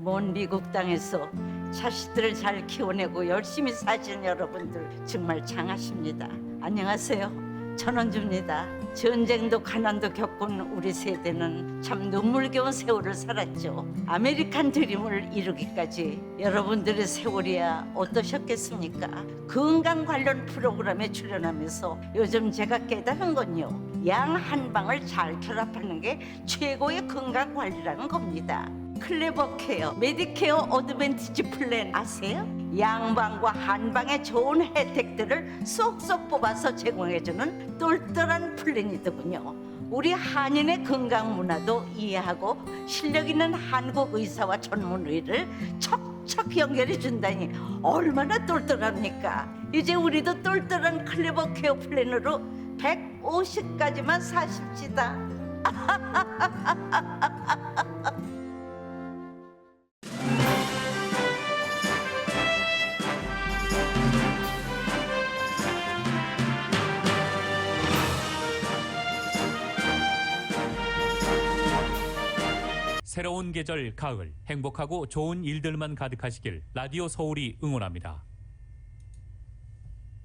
먼 미국 땅에서 자식들을 잘 키워내고 열심히 사신 여러분들 정말 장하십니다. 안녕하세요. 전원주입니다. 전쟁도 가난도 겪은 우리 세대는 참 눈물겨운 세월을 살았죠. 아메리칸 드림을 이루기까지 여러분들의 세월이야 어떠셨겠습니까? 건강 관련 프로그램에 출연하면서 요즘 제가 깨달은 건요, 양 한 방을 잘 결합하는 게 최고의 건강 관리라는 겁니다. 클레버 케어, 메디케어 어드밴티지 플랜 아세요? 양방과 한방의 좋은 혜택들을 쏙쏙 뽑아서 제공해주는 똘똘한 플랜이더군요. 우리 한인의 건강 문화도 이해하고 실력 있는 한국 의사와 전문의를 척척 연결해 준다니 얼마나 똘똘합니까? 이제 우리도 똘똘한 클레버 케어 플랜으로 150까지만 사십시다. 새로운 계절 가을, 행복하고 좋은 일들만 가득하시길 라디오 서울이 응원합니다.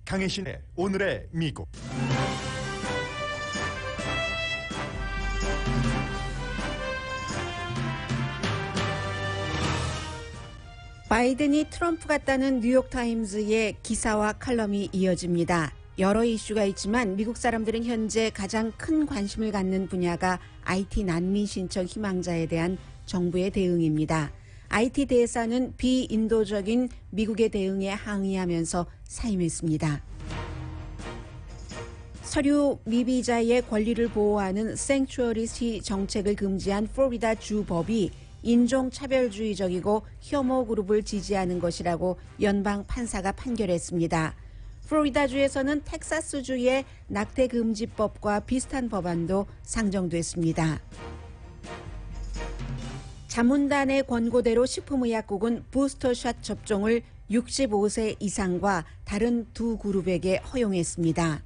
강혜신의 오늘의 미국. 바이든이 트럼프 같다는 뉴욕타임즈의 기사와 칼럼이 이어집니다. 여러 이슈가 있지만 미국 사람들은 현재 가장 큰 관심을 갖는 분야가 IT 난민 신청 희망자에 대한 정부의 대응입니다. IT 대사는 비인도적인 미국의 대응에 항의하면서 사임했습니다. 서류 미비자의 권리를 보호하는 생츄어리시 정책을 금지한 플로리다 주법이 인종차별주의적이고 혐오 그룹을 지지하는 것이라고 연방 판사가 판결했습니다. 플로리다주에서는 텍사스주의 낙태금지법과 비슷한 법안도 상정됐습니다. 자문단의 권고대로 식품의약국은 부스터샷 접종을 65세 이상과 다른 두 그룹에게 허용했습니다.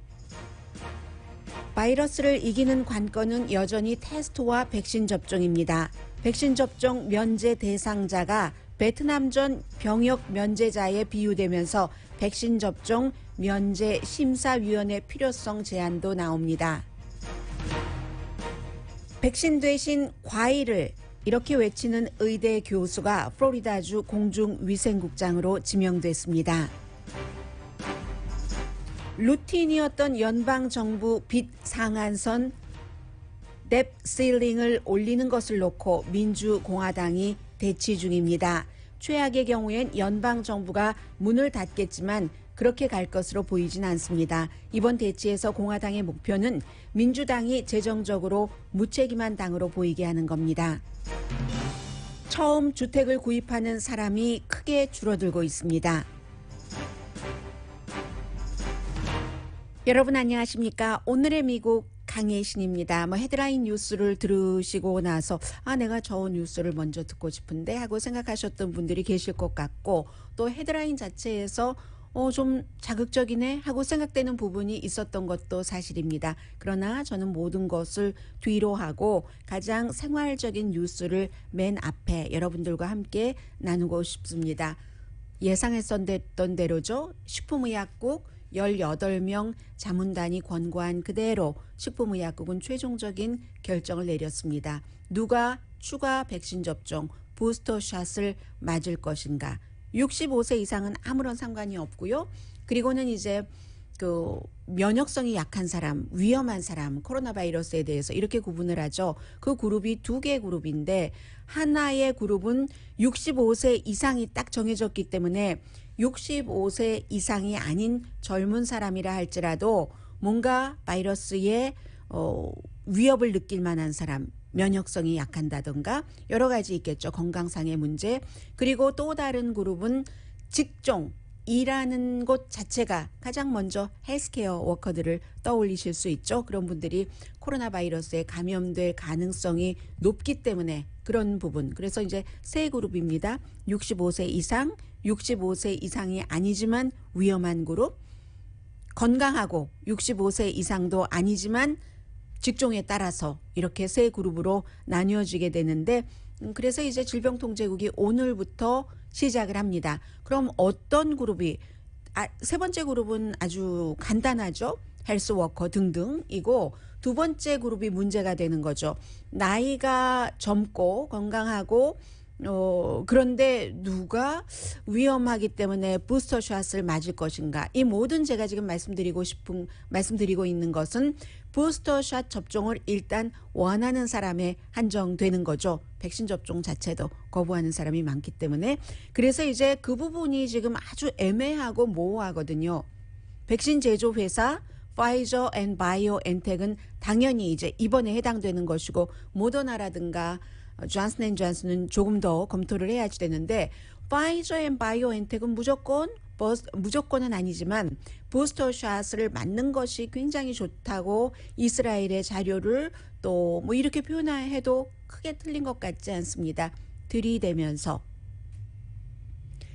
바이러스를 이기는 관건은 여전히 테스트와 백신 접종입니다. 백신 접종 면제 대상자가 베트남전 병역 면제자에 비유되면서 백신 접종 면제 심사위원회 필요성 제안도 나옵니다. 백신 대신 과일을 이렇게 외치는 의대 교수가 플로리다주 공중위생국장으로 지명됐습니다. 루틴이었던 연방정부 빚 상한선 뎁 실링을 올리는 것을 놓고 민주공화당이 대치 중입니다. 최악의 경우엔 연방정부가 문을 닫겠지만 그렇게 갈 것으로 보이진 않습니다. 이번 대치에서 공화당의 목표는 민주당이 재정적으로 무책임한 당으로 보이게 하는 겁니다. 처음 주택을 구입하는 사람이 크게 줄어들고 있습니다. 여러분 안녕하십니까? 오늘의 미국 강혜신입니다. 헤드라인 뉴스를 들으시고 나서 내가 저 뉴스를 먼저 듣고 싶은데 하고 생각하셨던 분들이 계실 것 같고, 또 헤드라인 자체에서 좀 자극적이네 하고 생각되는 부분이 있었던 것도 사실입니다. 그러나 저는 모든 것을 뒤로 하고 가장 생활적인 뉴스를 맨 앞에 여러분들과 함께 나누고 싶습니다. 예상했던 대로죠. 식품의약국 18명 자문단이 권고한 그대로 식품의약국은 최종적인 결정을 내렸습니다. 누가 추가 백신 접종, 부스터샷을 맞을 것인가. 65세 이상은 아무런 상관이 없고요. 그리고는 이제 면역성이 약한 사람, 위험한 사람, 코로나 바이러스에 대해서 이렇게 구분을 하죠. 그 그룹이 두 개의 그룹인데 하나의 그룹은 65세 이상이 딱 정해졌기 때문에 65세 이상이 아닌 젊은 사람이라 할지라도 뭔가 바이러스의 위협을 느낄 만한 사람, 면역성이 약한다던가 여러 가지 있겠죠. 건강상의 문제. 그리고 또 다른 그룹은 직종, 일하는 곳 자체가 가장 먼저 헬스케어 워커들을 떠올리실 수 있죠. 그런 분들이 코로나 바이러스에 감염될 가능성이 높기 때문에 그런 부분. 그래서 이제 세 그룹입니다. 65세 이상, 65세 이상이 아니지만 위험한 그룹, 건강하고 65세 이상도 아니지만 직종에 따라서 이렇게 세 그룹으로 나뉘어지게 되는데 그래서 이제 질병통제국이 오늘부터 시작을 합니다. 그럼 어떤 그룹이 세 번째 그룹은 아주 간단하죠. 헬스워커 등등이고 두 번째 그룹이 문제가 되는 거죠. 나이가 젊고 건강하고 그런데 누가 위험하기 때문에 부스터샷을 맞을 것인가. 이 모든 제가 지금 말씀드리고 있는 것은 부스터샷 접종을 일단 원하는 사람에 한정되는 거죠. 백신 접종 자체도 거부하는 사람이 많기 때문에. 그래서 이제 그 부분이 지금 아주 애매하고 모호하거든요. 백신 제조 회사 파이저 앤 바이오엔텍은 당연히 이제 이번에 해당되는 것이고 모더나라든가 존슨 앤 존슨은 조금 더 검토를 해야지 되는데 파이저 앤 바이오엔텍은 무조건은 아니지만 부스터샷을 맞는 것이 굉장히 좋다고 이스라엘의 자료를 또 뭐 이렇게 표현해도 크게 틀린 것 같지 않습니다. 들이대면서.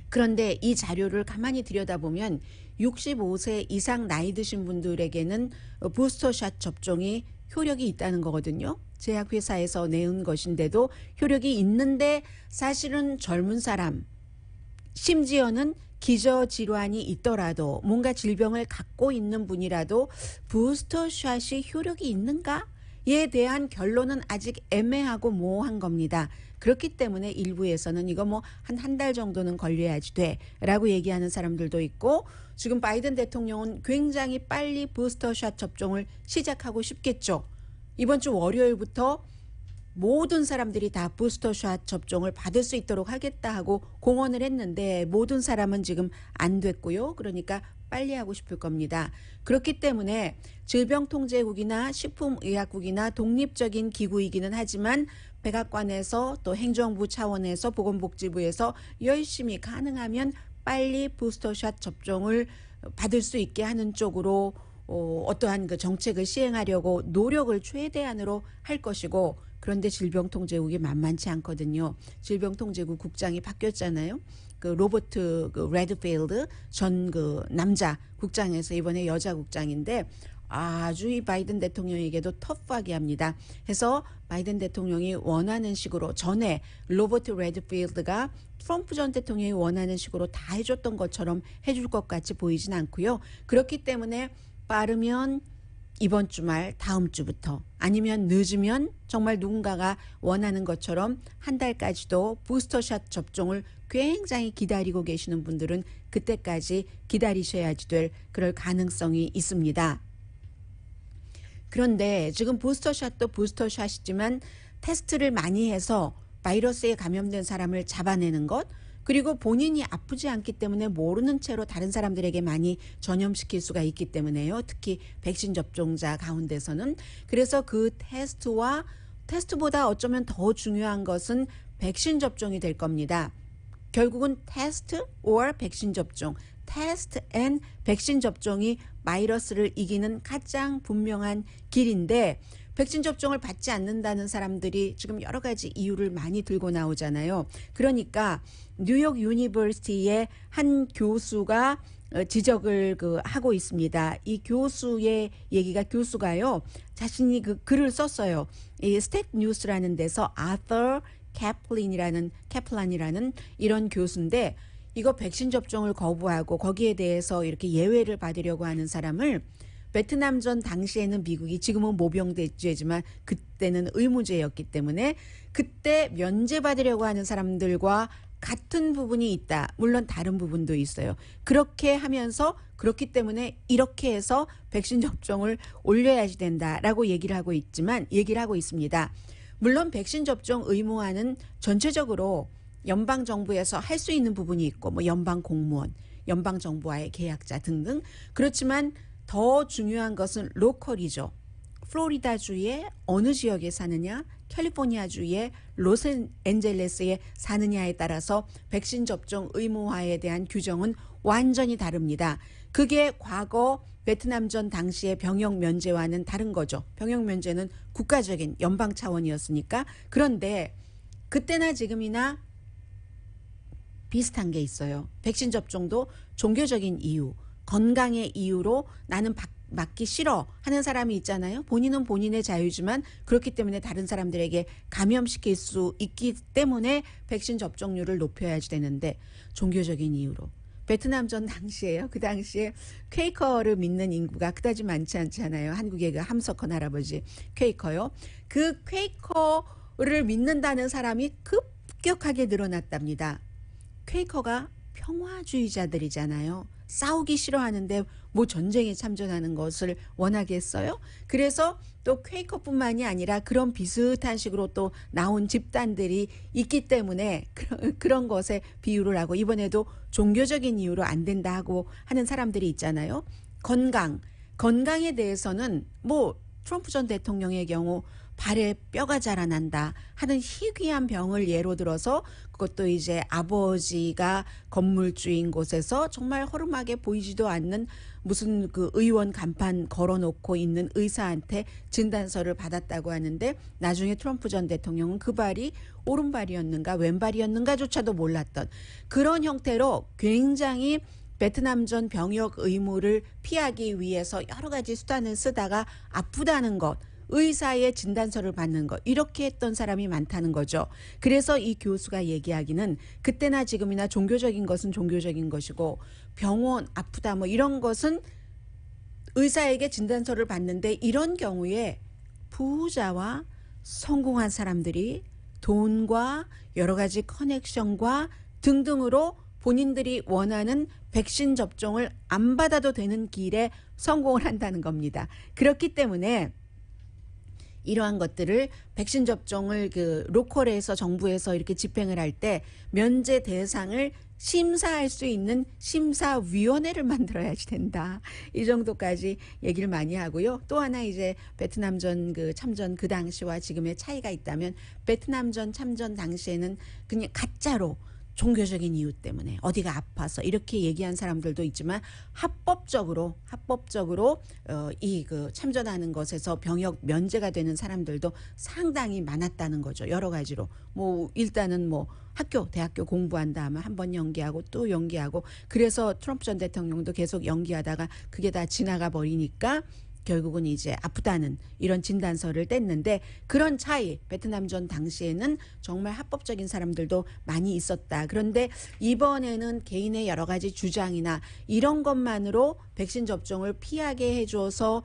그런데 이 자료를 가만히 들여다보면 65세 이상 나이 드신 분들에게는 부스터샷 접종이 효력이 있다는 거거든요. 제약회사에서 내은 것인데도 효력이 있는데 사실은 젊은 사람, 심지어는 기저질환이 있더라도 뭔가 질병을 갖고 있는 분이라도 부스터샷이 효력이 있는가에 대한 결론은 아직 애매하고 모호한 겁니다. 그렇기 때문에 일부에서는 이거 뭐 한 달 정도는 걸려야지 돼 라고 얘기하는 사람들도 있고 지금 바이든 대통령은 굉장히 빨리 부스터샷 접종을 시작하고 싶겠죠. 이번 주 월요일부터 모든 사람들이 다 부스터샷 접종을 받을 수 있도록 하겠다 하고 공언을 했는데 모든 사람은 지금 안 됐고요. 그러니까 빨리 하고 싶을 겁니다. 그렇기 때문에 질병통제국이나 식품의약국이나 독립적인 기구이기는 하지만 백악관에서 또 행정부 차원에서 보건복지부에서 열심히 가능하면 빨리 부스터샷 접종을 받을 수 있게 하는 쪽으로 어떠한 그 정책을 시행하려고 노력을 최대한으로 할 것이고 그런데 질병통제국이 만만치 않거든요. 질병통제국 국장이 바뀌었잖아요. 그 로버트 레드필드 전 그 남자 국장에서 이번에 여자 국장인데 아주 이 바이든 대통령에게도 터프하게 합니다. 해서 바이든 대통령이 원하는 식으로 전에 로버트 레드필드가 트럼프 전 대통령이 원하는 식으로 다 해줬던 것처럼 해줄 것 같이 보이진 않고요. 그렇기 때문에 빠르면 이번 주말 다음 주부터 아니면 늦으면 정말 누군가가 원하는 것처럼 한 달까지도 부스터샷 접종을 굉장히 기다리고 계시는 분들은 그때까지 기다리셔야지 될 그럴 가능성이 있습니다. 그런데 지금 부스터샷도 부스터샷이지만 테스트를 많이 해서 바이러스에 감염된 사람을 잡아내는 것 그리고 본인이 아프지 않기 때문에 모르는 채로 다른 사람들에게 많이 전염시킬 수가 있기 때문에요. 특히 백신 접종자 가운데서는. 그래서 그 테스트보다 어쩌면 더 중요한 것은 백신 접종이 될 겁니다. 결국은 테스트 or 백신 접종. 테스트 앤 백신 접종이 바이러스를 이기는 가장 분명한 길인데 백신 접종을 받지 않는다는 사람들이 지금 여러 가지 이유를 많이 들고 나오잖아요. 그러니까 뉴욕 유니버시티의 한 교수가 지적을 하고 있습니다. 이 교수의 얘기가 교수가요. 자신이 그 글을 썼어요. 이 스택 뉴스라는 데서 아서 캐플란이라는 이런 교수인데 이거 백신 접종을 거부하고 거기에 대해서 이렇게 예외를 받으려고 하는 사람을 베트남전 당시에는 미국이 지금은 모병제지만 그때는 의무제였기 때문에 그때 면제받으려고 하는 사람들과 같은 부분이 있다. 물론 다른 부분도 있어요. 그렇게 하면서 그렇기 때문에 이렇게 해서 백신 접종을 올려야지 된다라고 얘기를 하고 있습니다. 물론 백신 접종 의무화는 전체적으로 연방 정부에서 할 수 있는 부분이 있고 뭐 연방 공무원, 연방 정부와의 계약자 등등 그렇지만 더 중요한 것은 로컬이죠. 플로리다주의 어느 지역에 사느냐, 캘리포니아주의 로스앤젤레스에 사느냐에 따라서 백신 접종 의무화에 대한 규정은 완전히 다릅니다. 그게 과거 베트남전 당시의 병역 면제와는 다른 거죠. 병역 면제는 국가적인 연방 차원이었으니까. 그런데 그때나 지금이나 비슷한 게 있어요. 백신 접종도 종교적인 이유, 건강의 이유로 나는 맞기 싫어 하는 사람이 있잖아요. 본인은 본인의 자유지만 그렇기 때문에 다른 사람들에게 감염시킬 수 있기 때문에 백신 접종률을 높여야지 되는데 종교적인 이유로 베트남전 당시에요. 그 당시에 퀘이커를 믿는 인구가 그다지 많지 않잖아요. 한국의 그 함석헌 할아버지 퀘이커요. 그 퀘이커를 믿는다는 사람이 급격하게 늘어났답니다. 퀘이커가 평화주의자들이잖아요. 싸우기 싫어하는데 뭐 전쟁에 참전하는 것을 원하겠어요? 그래서 또 퀘이커뿐만이 아니라 그런 비슷한 식으로 또 나온 집단들이 있기 때문에 그런 것에 비유를 하고 이번에도 종교적인 이유로 안 된다 하고 하는 사람들이 있잖아요. 건강에 대해서는 뭐 트럼프 전 대통령의 경우 발에 뼈가 자라난다 하는 희귀한 병을 예로 들어서 그것도 이제 아버지가 건물주인 곳에서 정말 허름하게 보이지도 않는 무슨 그 의원 간판 걸어놓고 있는 의사한테 진단서를 받았다고 하는데 나중에 트럼프 전 대통령은 그 발이 오른발이었는가 왼발이었는가조차도 몰랐던 그런 형태로 굉장히 베트남전 병역 의무를 피하기 위해서 여러 가지 수단을 쓰다가 아프다는 것 의사의 진단서를 받는 것 이렇게 했던 사람이 많다는 거죠. 그래서 이 교수가 얘기하기는 그때나 지금이나 종교적인 것은 종교적인 것이고 병원 아프다 뭐 이런 것은 의사에게 진단서를 받는데 이런 경우에 부자와 성공한 사람들이 돈과 여러 가지 커넥션과 등등으로 본인들이 원하는 백신 접종을 안 받아도 되는 길에 성공을 한다는 겁니다. 그렇기 때문에 이러한 것들을 백신 접종을 그 로컬에서 정부에서 이렇게 집행을 할 때 면제 대상을 심사할 수 있는 심사위원회를 만들어야지 된다. 이 정도까지 얘기를 많이 하고요. 또 하나 이제 베트남전 그 참전 그 당시와 지금의 차이가 있다면 베트남전 참전 당시에는 그냥 가짜로 종교적인 이유 때문에 어디가 아파서 이렇게 얘기한 사람들도 있지만 합법적으로 이 그 참전하는 것에서 병역 면제가 되는 사람들도 상당히 많았다는 거죠. 여러 가지로 뭐 일단은 뭐 대학교 공부한다 하면 한 번 연기하고 또 연기하고 그래서 트럼프 전 대통령도 계속 연기하다가 그게 다 지나가 버리니까 결국은 이제 아프다는 이런 진단서를 뗐는데 그런 차이 베트남전 당시에는 정말 합법적인 사람들도 많이 있었다. 그런데 이번에는 개인의 여러 가지 주장이나 이런 것만으로 백신 접종을 피하게 해줘서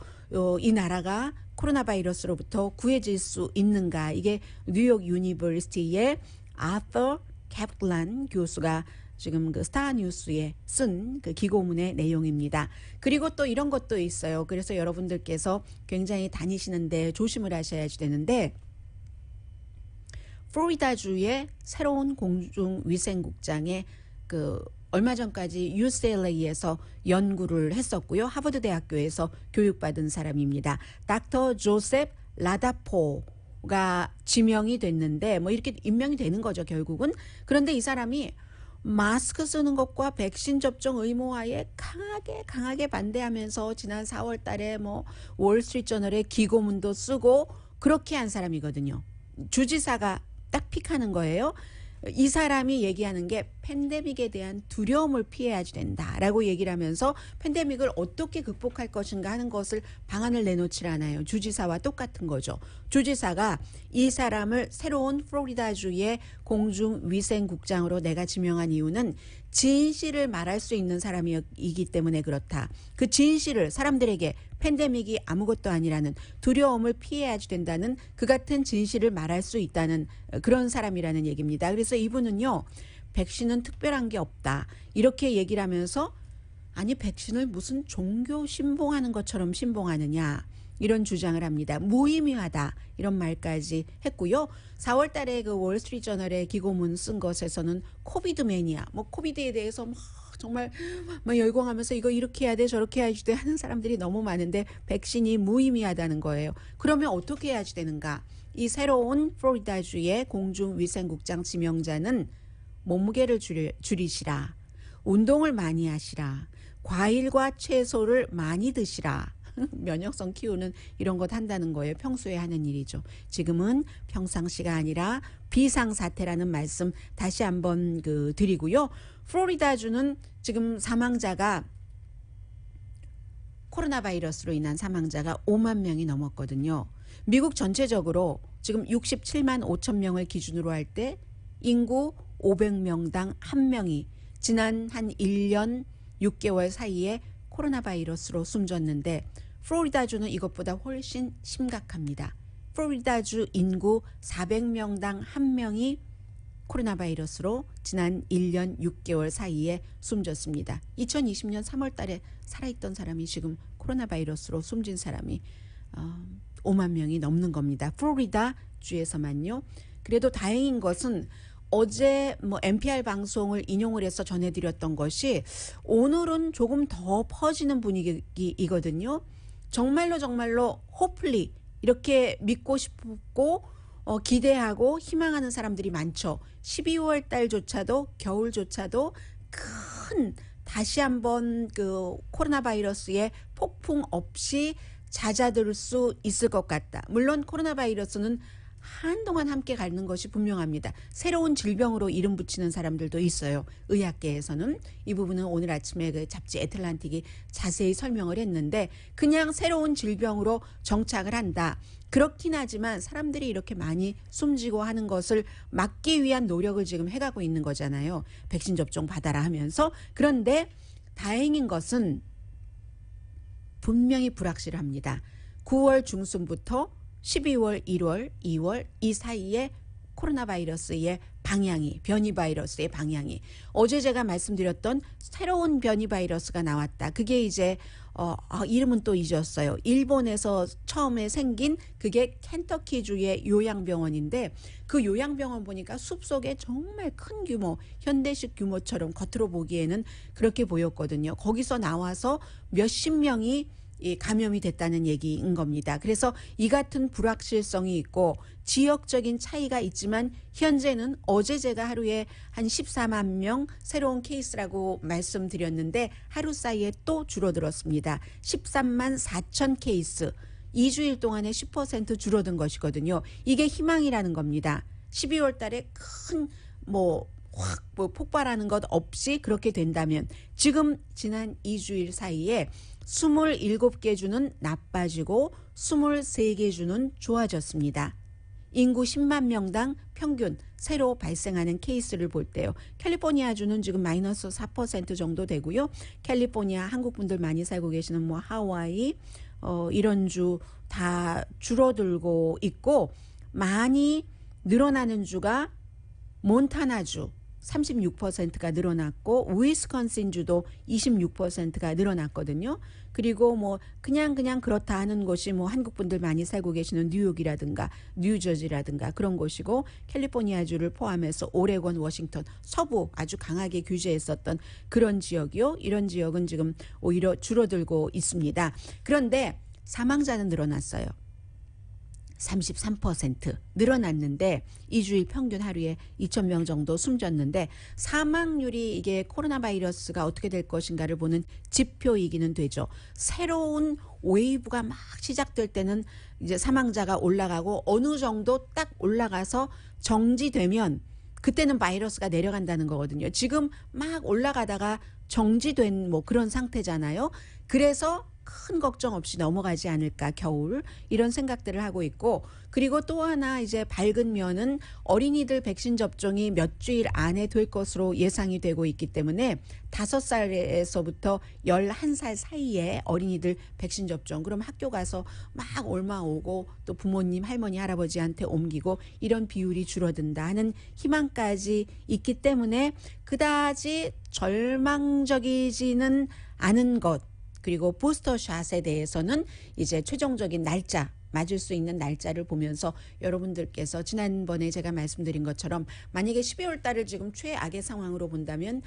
이 나라가 코로나 바이러스로부터 구해질 수 있는가. 이게 뉴욕 유니버시티의 아서 캐플란 교수가 지금 그 스타뉴스에 쓴 그 기고문의 내용입니다. 그리고 또 이런 것도 있어요. 그래서 여러분들께서 굉장히 다니시는데 조심을 하셔야지 되는데 플로리다주의 새로운 공중위생국장에 그 얼마 전까지 UCLA에서 연구를 했었고요. 하버드 대학교에서 교육받은 사람입니다. 닥터 조셉 라다포가 지명이 됐는데 뭐 이렇게 임명이 되는 거죠, 결국은. 그런데 이 사람이 마스크 쓰는 것과 백신 접종 의무화에 강하게 반대하면서 지난 4월 달에 뭐 월스트리트저널에 기고문도 쓰고 그렇게 한 사람이거든요. 주지사가 딱 픽하는 거예요. 이 사람이 얘기하는 게 팬데믹에 대한 두려움을 피해야지 된다라고 얘기를 하면서 팬데믹을 어떻게 극복할 것인가 하는 것을 방안을 내놓질 않아요. 주지사와 똑같은 거죠. 주지사가 이 사람을 새로운 플로리다주의 공중위생국장으로 내가 지명한 이유는 진실을 말할 수 있는 사람이기 때문에 그렇다. 그 진실을 사람들에게 팬데믹이 아무것도 아니라는 두려움을 피해야지 된다는 그 같은 진실을 말할 수 있다는 그런 사람이라는 얘기입니다. 그래서 이분은요. 백신은 특별한 게 없다. 이렇게 얘기를 하면서 아니 백신을 무슨 종교 신봉하는 것처럼 신봉하느냐. 이런 주장을 합니다. 무의미하다. 이런 말까지 했고요. 4월 달에 그 월스트리트저널에 기고문 쓴 것에서는 코비드 매니아. 뭐 코비드에 대해서 정말 막 열광하면서 이거 이렇게 해야 돼 저렇게 해야지 돼 하는 사람들이 너무 많은데 백신이 무의미하다는 거예요. 그러면 어떻게 해야지 되는가? 이 새로운 플로리다주의 공중위생국장 지명자는 몸무게를 줄이시라. 운동을 많이 하시라. 과일과 채소를 많이 드시라. 면역성 키우는 이런 것 한다는 거예요. 평소에 하는 일이죠. 지금은 평상시가 아니라 비상사태라는 말씀 다시 한번 드리고요. 플로리다주는 지금 사망자가 코로나 바이러스로 인한 사망자가 5만 명이 넘었거든요. 미국 전체적으로 지금 67만 5천 명을 기준으로 할 때 인구 500명당 1명이 지난 한 1년 6개월 사이에 코로나 바이러스로 숨졌는데 플로리다주는 이것보다 훨씬 심각합니다. 플로리다주 인구 400명당 1명이 코로나 바이러스로 지난 1년 6개월 사이에 숨졌습니다. 2020년 3월 달에 살아있던 사람이 지금 코로나 바이러스로 숨진 사람이 5만 명이 넘는 겁니다. 플로리다 주에서만요. 그래도 다행인 것은 어제 NPR 방송을 인용을 해서 전해드렸던 것이 오늘은 조금 더 퍼지는 분위기이거든요. 정말로 hopefully 이렇게 믿고 싶고 기대하고 희망하는 사람들이 많죠. 12월 달조차도 겨울조차도 큰 다시 한번 그 코로나 바이러스의 폭풍 없이 잦아들 수 있을 것 같다. 물론 코로나 바이러스는 한동안 함께 가는 것이 분명합니다. 새로운 질병으로 이름 붙이는 사람들도 있어요. 의학계에서는 이 부분은 오늘 아침에 그 잡지 애틀란틱이 자세히 설명을 했는데 그냥 새로운 질병으로 정착을 한다. 그렇긴 하지만 사람들이 이렇게 많이 숨지고 하는 것을 막기 위한 노력을 지금 해가고 있는 거잖아요. 백신 접종 받아라 하면서. 그런데 다행인 것은 분명히 불확실합니다. 9월 중순부터 12월, 1월, 2월 이 사이에 코로나 바이러스의 방향이, 변이 바이러스의 방향이 어제 제가 말씀드렸던 새로운 변이 바이러스가 나왔다. 그게 이제 이름은 또 잊었어요. 일본에서 처음에 생긴 그게 켄터키주의 요양병원인데 그 요양병원 보니까 숲속에 정말 큰 규모, 현대식 규모처럼 겉으로 보기에는 그렇게 보였거든요. 거기서 나와서 몇십 명이 감염이 됐다는 얘기인 겁니다. 그래서 이 같은 불확실성이 있고 지역적인 차이가 있지만 현재는 어제 제가 하루에 한 14만 명 새로운 케이스라고 말씀드렸는데 하루 사이에 또 줄어들었습니다. 13만 4천 케이스. 2주일 동안에 10% 줄어든 것이거든요. 이게 희망이라는 겁니다. 12월 달에 큰 확 폭발하는 것 없이 그렇게 된다면 지금 지난 2주일 사이에 27개 주는 나빠지고 23개 주는 좋아졌습니다. 인구 10만 명당 평균 새로 발생하는 케이스를 볼 때요. 캘리포니아주는 지금 마이너스 4% 정도 되고요. 캘리포니아 한국 분들 많이 살고 계시는 하와이 이런 주 다 줄어들고 있고 많이 늘어나는 주가 몬타나주 36%가 늘어났고 위스콘신주도 26%가 늘어났거든요. 그리고 그냥 그렇다 하는 곳이 한국 분들 많이 살고 계시는 뉴욕이라든가 뉴저지라든가 그런 곳이고 캘리포니아주를 포함해서 오레곤, 워싱턴, 서부 아주 강하게 규제했었던 그런 지역이요. 이런 지역은 지금 오히려 줄어들고 있습니다. 그런데 사망자는 늘어났어요. 33% 늘어났는데 2주일 평균 하루에 2,000명 정도 숨졌는데 사망률이 이게 코로나 바이러스가 어떻게 될 것인가를 보는 지표이기는 되죠. 새로운 웨이브가 막 시작될 때는 이제 사망자가 올라가고 어느 정도 딱 올라가서 정지되면 그때는 바이러스가 내려간다는 거거든요. 지금 막 올라가다가 정지된 그런 상태잖아요. 그래서 큰 걱정 없이 넘어가지 않을까 겨울 이런 생각들을 하고 있고 그리고 또 하나 이제 밝은 면은 어린이들 백신 접종이 몇 주일 안에 될 것으로 예상이 되고 있기 때문에 5살에서부터 11살 사이에 어린이들 백신 접종 그럼 학교 가서 막 옮아오고 또 부모님 할머니 할아버지한테 옮기고 이런 비율이 줄어든다 하는 희망까지 있기 때문에 그다지 절망적이지는 않은 것 그리고 부스터샷에 대해서는 이제 최종적인 날짜 맞을 수 있는 날짜를 보면서 여러분들께서 지난번에 제가 말씀드린 것처럼 만약에 12월 달을 지금 최악의 상황으로 본다면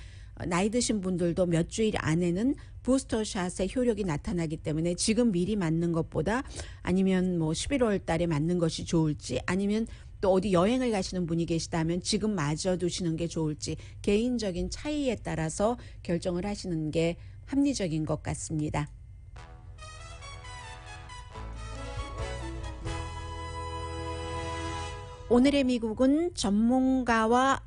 나이 드신 분들도 몇 주일 안에는 부스터샷의 효력이 나타나기 때문에 지금 미리 맞는 것보다 아니면 11월 달에 맞는 것이 좋을지 아니면 또 어디 여행을 가시는 분이 계시다면 지금 맞아 두시는 게 좋을지 개인적인 차이에 따라서 결정을 하시는 게 합리적인 것 같습니다. 오늘의 미국은 전문가가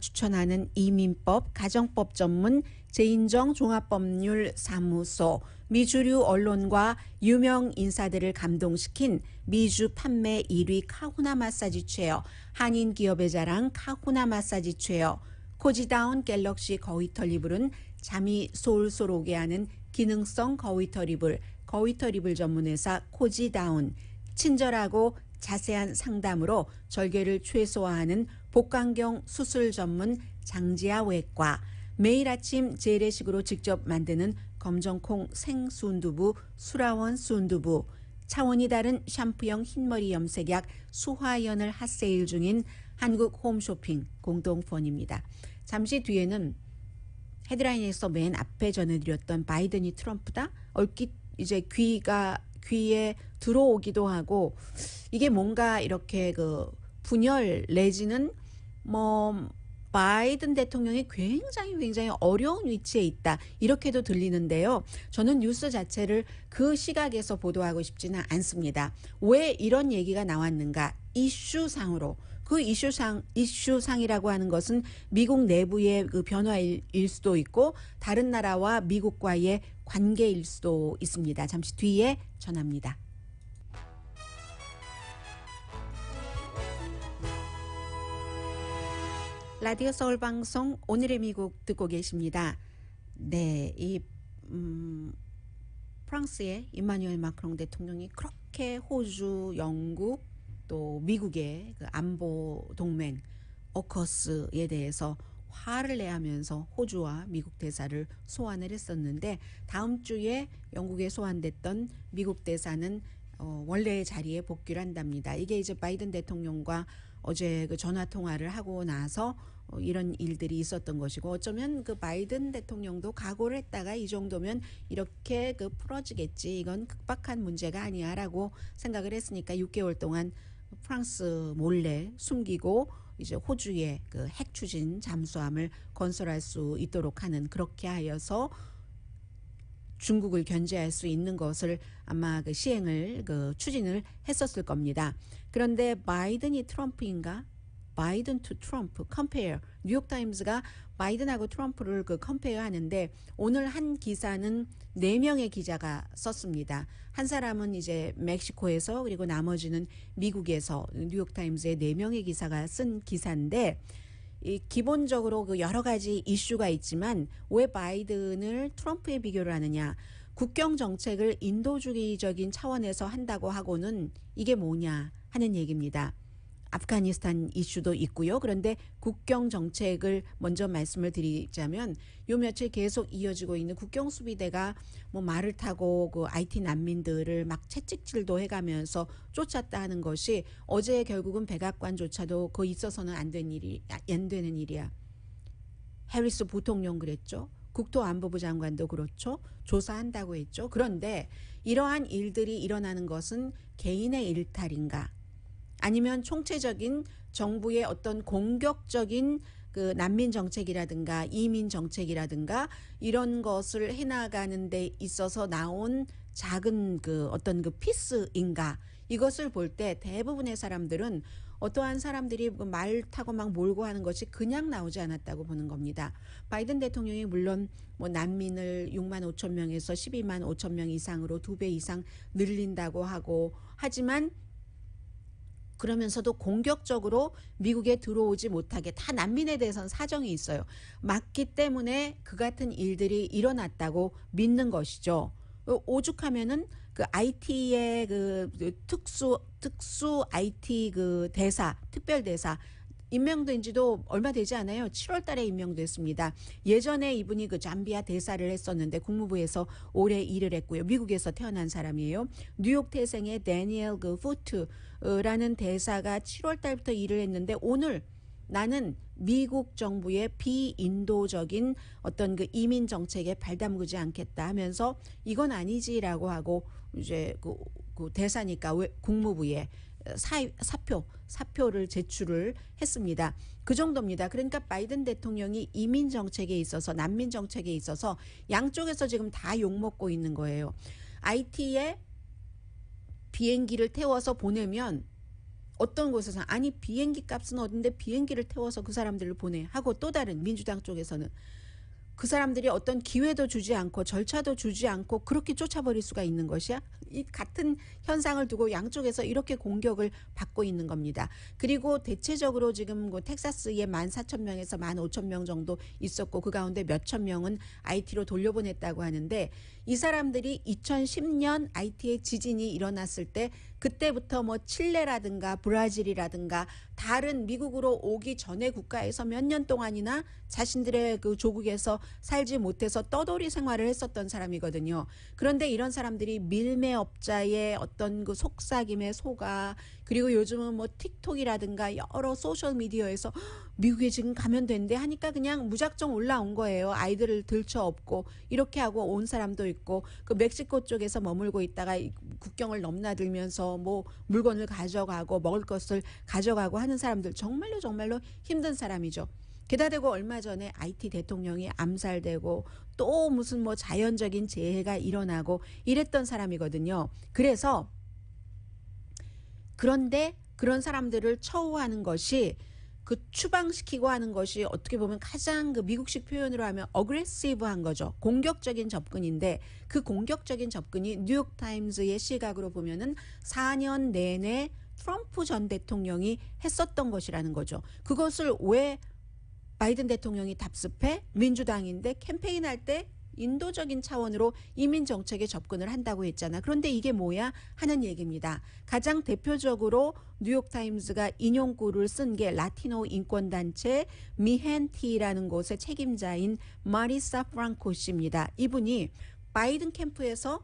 추천하는 이민법, 가정법 전문 제인정 종합법률 사무소, 미주류 언론과 유명 인사들을 감동시킨 미주 판매 1위 카후나 마사지 체어, 한인 기업의 자랑 카후나 마사지 체어, 코지다운 갤럭시 거위털 이불은 잠이 솔솔 오게 하는 기능성 거위털 이불, 거위털 이불 전문회사 코지다운, 친절하고 자세한 상담으로 절개를 최소화하는 복강경 수술 전문 장지아 외과, 매일 아침 재래식으로 직접 만드는 검정콩 생순두부 수라원 순두부, 차원이 다른 샴푸형 흰머리 염색약 수화연을 핫세일 중인 한국 홈쇼핑 공동폰입니다. 잠시 뒤에는 헤드라인에서 맨 앞에 전해드렸던 바이든이 트럼프다? 얼핏 이제 귀에 들어오기도 하고, 이게 뭔가 이렇게 그 분열 내지는 바이든 대통령이 굉장히 어려운 위치에 있다, 이렇게도 들리는데요. 저는 뉴스 자체를 그 시각에서 보도하고 싶지는 않습니다. 왜 이런 얘기가 나왔는가? 이슈상으로, 그 이슈상이라고 하는 것은 미국 내부의 그 변화일 수도 있고 다른 나라와 미국과의 관계일 수도 있습니다. 잠시 뒤에 전합니다. 라디오 서울 방송 오늘의 미국 듣고 계십니다. 네, 프랑스의 이마뉴엘 마크롱 대통령이 그렇게 호주, 영국 또 미국의 그 안보 동맹 오커스에 대해서 화를 내하면서 호주와 미국 대사를 소환을 했었는데, 다음 주에 영국에 소환됐던 미국 대사는 원래의 자리에 복귀를 한답니다. 이게 이제 바이든 대통령과 어제 그 전화 통화를 하고 나서 이런 일들이 있었던 것이고, 어쩌면 그 바이든 대통령도 각오를 했다가 이 정도면 이렇게 그 풀어지겠지, 이건 급박한 문제가 아니야라고 생각을 했으니까 6개월 동안 프랑스 몰래 숨기고 이제 호주에 그 핵 추진 잠수함을 건설할 수 있도록 하는, 그렇게 하여서 중국을 견제할 수 있는 것을 아마 그 시행을 추진을 했었을 겁니다. 그런데 바이든이 트럼프인가? 바이든 투 트럼프 컴페어, 뉴욕타임스가 바이든하고 트럼프를 컴페어 하는데, 오늘 한 기사는 4명의 기자가 썼습니다. 한 사람은 이제 멕시코에서, 그리고 나머지는 미국에서 뉴욕타임스의 4명의 기사가 쓴 기사인데, 기본적으로 그 여러 가지 이슈가 있지만 왜 바이든을 트럼프에 비교를 하느냐, 국경 정책을 인도주의적인 차원에서 한다고 하고는 이게 뭐냐 하는 얘기입니다. 아프가니스탄 이슈도 있고요. 그런데 국경 정책을 먼저 말씀을 드리자면, 요 며칠 계속 이어지고 있는 국경 수비대가 말을 타고 그 IT 난민들을 막 채찍질도 해가면서 쫓았다 하는 것이, 어제 결국은 백악관조차도 그 있어서는 안 되는 일이야. 해리스 부통령 그랬죠. 국토안보부 장관도 그렇죠. 조사한다고 했죠. 그런데 이러한 일들이 일어나는 것은 개인의 일탈인가, 아니면 총체적인 정부의 어떤 공격적인 그 난민 정책이라든가 이민 정책이라든가 이런 것을 해나가는 데 있어서 나온 작은 그 어떤 그 피스인가, 이것을 볼 때 대부분의 사람들은 어떠한 사람들이 말 타고 막 몰고 하는 것이 그냥 나오지 않았다고 보는 겁니다. 바이든 대통령이 물론 난민을 6만 5천 명에서 12만 5천 명 이상으로 2배 이상 늘린다고 하고, 하지만 그러면서도 공격적으로 미국에 들어오지 못하게, 다 난민에 대해서는 사정이 있어요. 맞기 때문에 그 같은 일들이 일어났다고 믿는 것이죠. 오죽하면은 그 IT의 그 특수 IT 그 대사, 특별 대사 임명된 지도 얼마 되지 않아요. 7월 달에 임명됐습니다. 예전에 이분이 그 잠비아 대사를 했었는데 국무부에서 오래 일을 했고요. 미국에서 태어난 사람이에요. 뉴욕 태생의 데니엘 그 푸트라는 대사가 7월 달부터 일을 했는데, 오늘 나는 미국 정부의 비인도적인 어떤 그 이민 정책에 발담그지 않겠다 하면서 이건 아니지라고 하고, 이제 그 대사니까 국무부에 사표를 제출을 했습니다. 그 정도입니다. 그러니까 바이든 대통령이 이민 정책에 있어서, 난민 정책에 있어서 양쪽에서 지금 다 욕먹고 있는 거예요. IT에 비행기를 태워서 보내면 어떤 곳에서 아니 비행기 값은 어딘데 비행기를 태워서 그 사람들을 보내 하고 또 다른 민주당 쪽에서는 그 사람들이 어떤 기회도 주지 않고 절차도 주지 않고 그렇게 쫓아버릴 수가 있는 것이야? 이 같은 현상을 두고 양쪽에서 이렇게 공격을 받고 있는 겁니다. 그리고 대체적으로 지금 그 텍사스에 14,000명에서 15,000명 정도 있었고 그 가운데 몇천 명은 IT로 돌려보냈다고 하는데 이 사람들이 2010년 IT의 지진이 일어났을 때 그때부터 뭐 칠레라든가 브라질이라든가 다른 미국으로 오기 전에 국가에서 몇 년 동안이나 자신들의 그 조국에서 살지 못해서 떠돌이 생활을 했었던 사람이거든요. 그런데 이런 사람들이 밀매업자의 어떤 그 속삭임에 속아 그리고 요즘은 뭐 틱톡이라든가 여러 소셜 미디어에서 미국에 지금 가면 된대 하니까 그냥 무작정 올라온 거예요. 아이들을 들쳐업고 이렇게 하고 온 사람도 있고 그 멕시코 쪽에서 머물고 있다가 국경을 넘나들면서 뭐 물건을 가져가고 먹을 것을 가져가고 하는 사람들 정말로 힘든 사람이죠. 게다 대고 얼마 전에 IT 대통령이 암살되고 또 무슨 뭐 자연적인 재해가 일어나고 이랬던 사람이거든요. 그런데 그런 사람들을 처우하는 것이 그 추방시키고 하는 것이 어떻게 보면 가장 그 미국식 표현으로 하면 어그레시브한 거죠. 공격적인 접근인데 그 공격적인 접근이 뉴욕타임즈의 시각으로 보면은 4년 내내 트럼프 전 대통령이 했었던 것이라는 거죠. 그것을 왜 바이든 대통령이 답습해? 민주당인데 캠페인할 때 인도적인 차원으로 이민 정책에 접근을 한다고 했잖아. 그런데 이게 뭐야? 하는 얘기입니다. 가장 대표적으로 뉴욕타임스가 인용구를 쓴 게 라티노 인권단체 미헨티라는 곳의 책임자인 마리사 프랑코 씨입니다. 이분이 바이든 캠프에서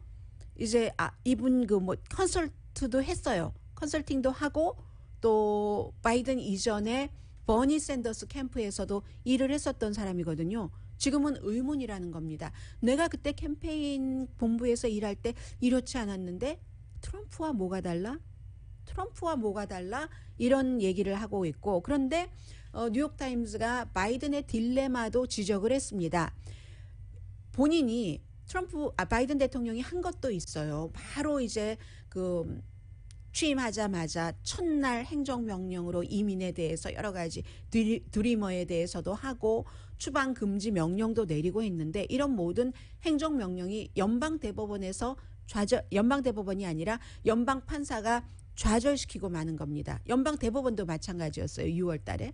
이제 이분 그 뭐 컨설트도 했어요. 컨설팅도 하고 또 바이든 이전에 버니 샌더스 캠프에서도 일을 했었던 사람이거든요. 지금은 의문이라는 겁니다. 내가 그때 캠페인 본부에서 일할 때 이렇지 않았는데 트럼프와 뭐가 달라? 트럼프와 뭐가 달라? 이런 얘기를 하고 있고 그런데 뉴욕타임스가 바이든의 딜레마도 지적을 했습니다. 본인이 바이든 대통령이 한 것도 있어요. 바로 이제 그 취임하자마자 첫날 행정명령으로 이민에 대해서 여러 가지 드리머에 대해서도 하고 추방 금지 명령도 내리고 했는데 이런 모든 행정명령이 연방대법원이 아니라 연방판사가 좌절시키고 마는 겁니다. 연방대법원도 마찬가지였어요. 6월 달에.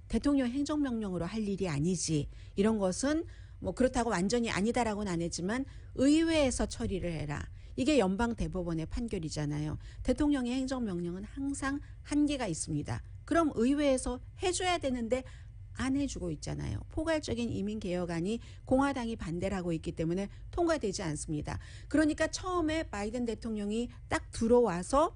대통령 행정명령으로 할 일이 아니지. 이런 것은 뭐 그렇다고 완전히 아니다라고는 안 했지만 의회에서 처리를 해라. 이게 연방대법원의 판결이잖아요. 대통령의 행정명령은 항상 한계가 있습니다. 그럼 의회에서 해줘야 되는데 안 해주고 있잖아요. 포괄적인 이민개혁안이 공화당이 반대를 하고 있기 때문에 통과되지 않습니다. 그러니까 처음에 바이든 대통령이 딱 들어와서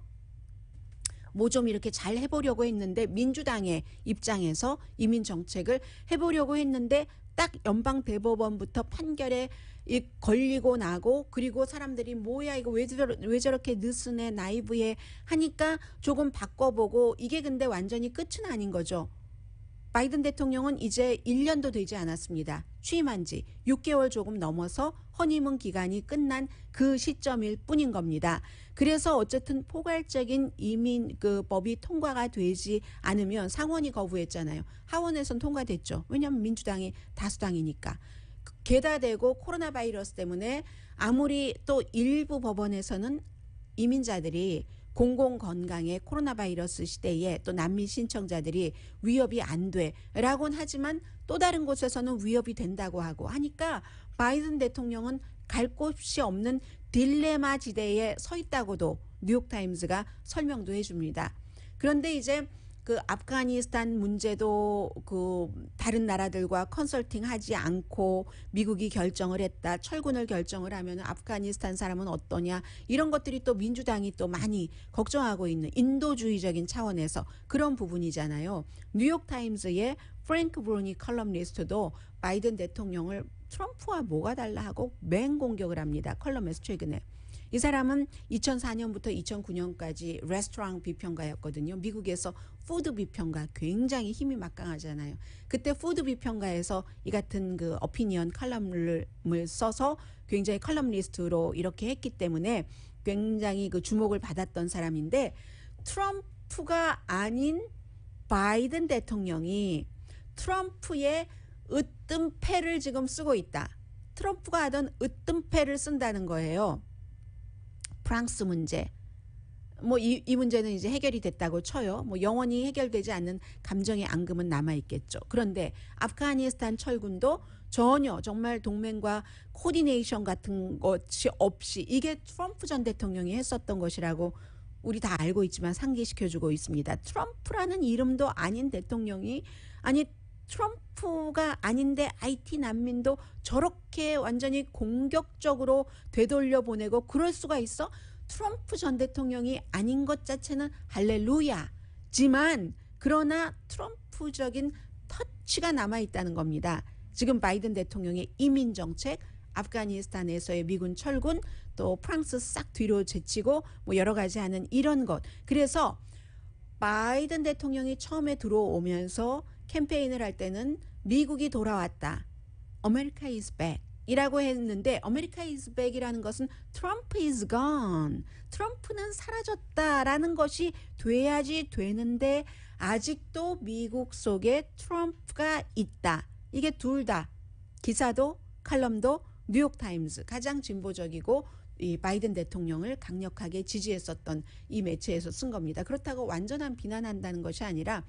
뭐 좀 이렇게 잘 해보려고 했는데 민주당의 입장에서 이민 정책을 해보려고 했는데 딱 연방대법원부터 판결에 걸리고 나고 그리고 사람들이 뭐야 이거 왜 저렇게 느슨해 나이브해 하니까 조금 바꿔보고 이게 근데 완전히 끝은 아닌 거죠. 바이든 대통령은 이제 1년도 되지 않았습니다. 취임한 지 6개월 조금 넘어서 허니문 기간이 끝난 그 시점일 뿐인 겁니다. 그래서 어쨌든 포괄적인 이민 그 법이 통과가 되지 않으면 상원이 거부했잖아요. 하원에선 통과됐죠. 왜냐하면 민주당이 다수당이니까. 게다 대고 코로나 바이러스 때문에 아무리 또 일부 법원에서는 이민자들이 공공건강에 코로나 바이러스 시대에 또 난민 신청자들이 위협이 안 돼라고는 하지만 또 다른 곳에서는 위협이 된다고 하고 하니까 바이든 대통령은 갈 곳이 없는 딜레마 지대에 서 있다고도 뉴욕타임스가 설명도 해줍니다. 그런데 이제 그 아프가니스탄 문제도 그 다른 나라들과 컨설팅하지 않고 미국이 결정을 했다. 철군을 결정을 하면 아프가니스탄 사람은 어떠냐. 이런 것들이 또 민주당이 또 많이 걱정하고 있는 인도주의적인 차원에서 그런 부분이잖아요. 뉴욕타임스의 프랭크 브루니 컬럼니스트도 바이든 대통령을 트럼프와 뭐가 달라 하고 맹공격을 합니다. 컬럼에서 최근에. 이 사람은 2004년부터 2009년까지 레스토랑 비평가였거든요. 미국에서 푸드 비평가 굉장히 힘이 막강하잖아요. 그때 푸드 비평가에서 이 같은 그 어피니언 칼럼을 써서 굉장히 컬럼니스트로 이렇게 했기 때문에 굉장히 그 주목을 받았던 사람인데 트럼프 트럼프가 아닌 바이든 대통령이 트럼프의 으뜸패를 지금 쓰고 있다. 트럼프가 하던 으뜸패를 쓴다는 거예요. 프랑스 문제. 뭐 이 문제는 이제 해결이 됐다고 쳐요. 뭐 영원히 해결되지 않는 감정의 앙금은 남아있겠죠. 그런데 아프가니스탄 철군도 전혀 정말 동맹과 코디네이션 같은 것이 없이 이게 트럼프 전 대통령이 했었던 것이라고 우리 다 알고 있지만 상기시켜주고 있습니다. 트럼프라는 이름도 아닌 대통령이 아니 트럼프가 아닌데 IT 난민도 저렇게 완전히 공격적으로 되돌려 보내고 그럴 수가 있어? 트럼프 전 대통령이 아닌 것 자체는 할렐루야지만 그러나 트럼프적인 터치가 남아있다는 겁니다. 지금 바이든 대통령의 이민 정책, 아프가니스탄에서의 미군 철군, 또 프랑스 싹 뒤로 제치고 뭐 여러 가지 하는 이런 것. 그래서 바이든 대통령이 처음에 들어오면서 캠페인을 할 때는 미국이 돌아왔다. America is back. 이라고 했는데 America is back이라는 것은 Trump is gone. 트럼프는 사라졌다라는 것이 돼야지 되는데 아직도 미국 속에 트럼프가 있다. 이게 둘 다 기사도 칼럼도 뉴욕타임즈 가장 진보적이고 이 바이든 대통령을 강력하게 지지했었던 이 매체에서 쓴 겁니다. 그렇다고 완전한 비난한다는 것이 아니라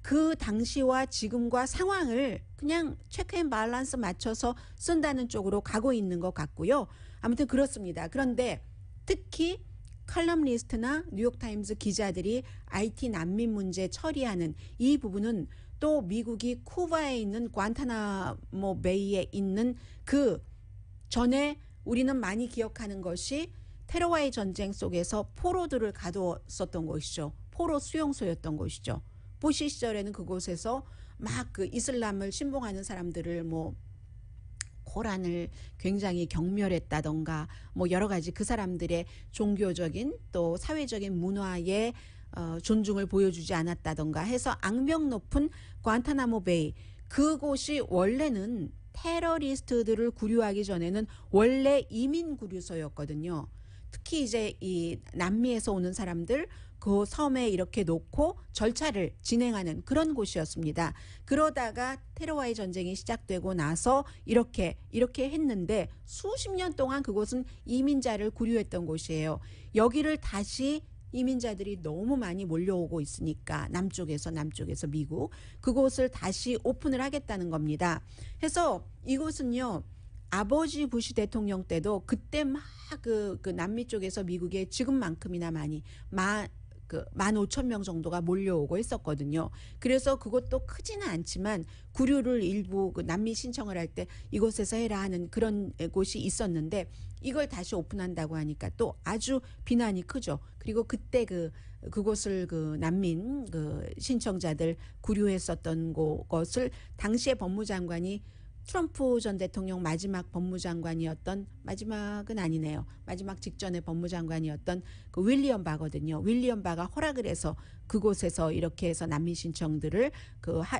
그 당시와 지금과 상황을 그냥 체크 앤 밸런스 맞춰서 쓴다는 쪽으로 가고 있는 것 같고요. 아무튼 그렇습니다. 그런데 특히 칼럼니스트나 뉴욕타임즈 기자들이 IT 난민 문제 처리하는 이 부분은 또 미국이 쿠바에 있는 관타나모 베이에 있는 그 전에 우리는 많이 기억하는 것이 테러와의 전쟁 속에서 포로들을 가두었었던 것이죠. 포로 수용소였던 것이죠. 부시 시절에는 그곳에서 막 그 이슬람을 신봉하는 사람들을 뭐 코란을 굉장히 경멸했다던가 뭐 여러 가지 그 사람들의 종교적인 또 사회적인 문화에 존중을 보여주지 않았다던가 해서 악명 높은 관타나모 베이 그곳이 원래는 테러리스트들을 구류하기 전에는 원래 이민 구류소였거든요. 특히 이제 이 남미에서 오는 사람들 그 섬에 이렇게 놓고 절차를 진행하는 그런 곳이었습니다. 그러다가 테러와의 전쟁이 시작되고 나서 이렇게 했는데 수십 년 동안 그곳은 이민자를 구류했던 곳이에요. 여기를 다시 이민자들이 너무 많이 몰려오고 있으니까 남쪽에서 미국 그곳을 다시 오픈을 하겠다는 겁니다. 해서 이곳은요. 아버지 부시 대통령 때도 그때 막 그 남미 쪽에서 미국에 지금만큼이나 많이 15,000명 정도가 몰려오고 했었거든요. 그래서 그것도 크지는 않지만 구류를 일부 그 남미 신청을 할 때 이곳에서 해라 하는 그런 곳이 있었는데 이걸 다시 오픈한다고 하니까 또 아주 비난이 크죠. 그리고 그때 그곳을 그 난민 그 신청자들 구류했었던 것을 당시의 법무장관이 트럼프 전 대통령 마지막 법무장관이었던 마지막은 아니네요. 마지막 직전의 법무장관이었던 그 윌리엄 바거든요. 윌리엄 바가 허락을 해서 그곳에서 이렇게 해서 난민 신청들을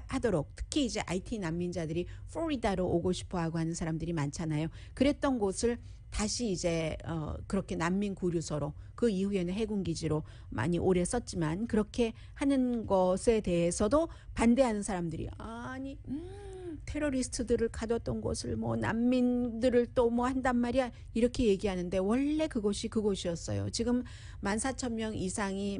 하도록 특히 이제 IT 난민자들이 플로리다로 오고 싶어하고 하는 사람들이 많잖아요. 그랬던 곳을 다시 이제 그렇게 난민 구류소로 그 이후에는 해군 기지로 많이 오래 썼지만 그렇게 하는 것에 대해서도 반대하는 사람들이 아니 테러리스트들을 가뒀던 곳을 뭐 난민들을 또 뭐 한단 말이야 이렇게 얘기하는데 원래 그곳이 그곳이었어요. 지금 14,000명 이상이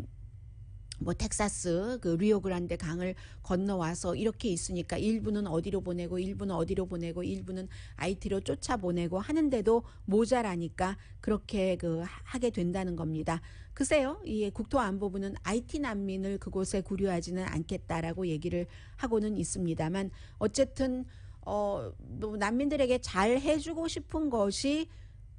뭐 텍사스 그 리오그란데 강을 건너와서 이렇게 있으니까 일부는 어디로 보내고 일부는 어디로 보내고 일부는 IT로 쫓아보내고 하는데도 모자라니까 그렇게 하게 된다는 겁니다. 글쎄요, 이 국토안보부는 IT 난민을 그곳에 구류하지는 않겠다라고 얘기를 하고는 있습니다만 어쨌든 뭐 난민들에게 잘 해주고 싶은 것이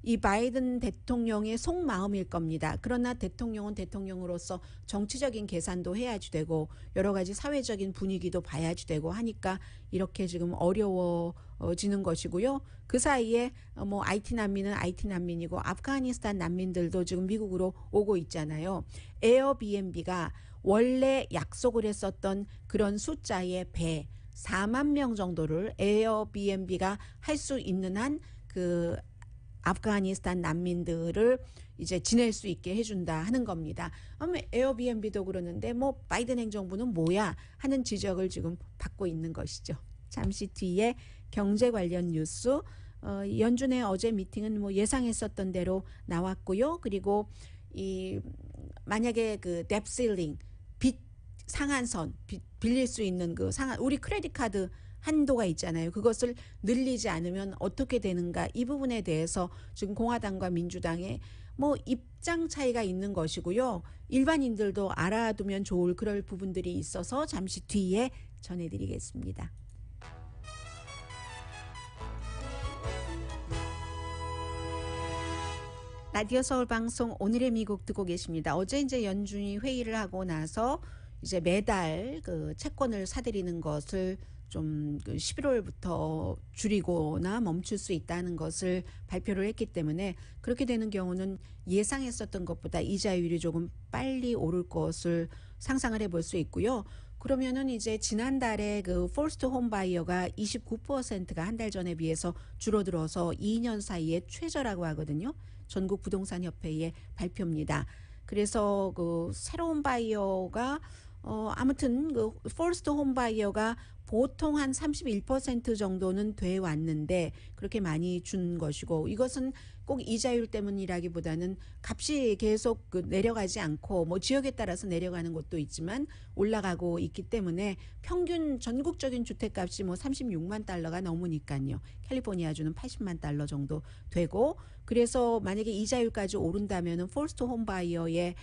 이 바이든 대통령의 속마음일 겁니다. 그러나 대통령은 대통령으로서 정치적인 계산도 해야지 되고 여러 가지 사회적인 분위기도 봐야지 되고 하니까 이렇게 지금 어려워지는 것이고요. 그 사이에 뭐 IT 난민은 IT 난민이고 아프가니스탄 난민들도 지금 미국으로 오고 있잖아요. 에어비앤비가 원래 약속을 했었던 그런 숫자의 배 4만 명 정도를 에어비앤비가 할 수 있는 한 아프가니스탄 난민들을 이제 지낼 수 있게 해준다 하는 겁니다. 에어비앤비도 그러는데 뭐 바이든 행정부는 뭐야 하는 지적을 지금 받고 있는 것이죠. 잠시 뒤에 경제 관련 뉴스, 연준의 어제 미팅은 뭐 예상했었던 대로 나왔고요. 그리고 만약에 그 뎁 실링 빚 상한선 빌릴 수 있는 그 우리 크레딧 카드 한도가 있잖아요. 그것을 늘리지 않으면 어떻게 되는가, 이 부분에 대해서 지금 공화당과 민주당의 뭐 입장 차이가 있는 것이고요. 일반인들도 알아두면 좋을 그럴 부분들이 있어서 잠시 뒤에 전해드리겠습니다. 라디오 서울 방송 오늘의 미국 듣고 계십니다. 어제 이제 연준이 회의를 하고 나서 이제 매달 그 채권을 사들이는 것을 좀 11월부터 줄이거나 멈출 수 있다는 것을 발표를 했기 때문에 그렇게 되는 경우는 예상했었던 것보다 이자율이 조금 빨리 오를 것을 상상을 해볼 수 있고요. 그러면은 이제 지난달에 그 퍼스트 홈 바이어가 29%가 한 달 전에 비해서 줄어들어서 2년 사이에 최저라고 하거든요. 전국 부동산 협회의 발표입니다. 그래서 그 새로운 바이어가 아무튼 그 퍼스트 홈 바이어가 보통 한 31% 정도는 돼 왔는데 그렇게 많이 준 것이고, 이것은 꼭 이자율 때문이라기보다는 값이 계속 내려가지 않고 뭐 지역에 따라서 내려가는 곳도 있지만 올라가고 있기 때문에 평균 전국적인 주택값이 뭐 36만 달러가 넘으니까요. 캘리포니아주는 80만 달러 정도 되고, 그래서 만약에 이자율까지 오른다면은 퍼스트 홈 바이어의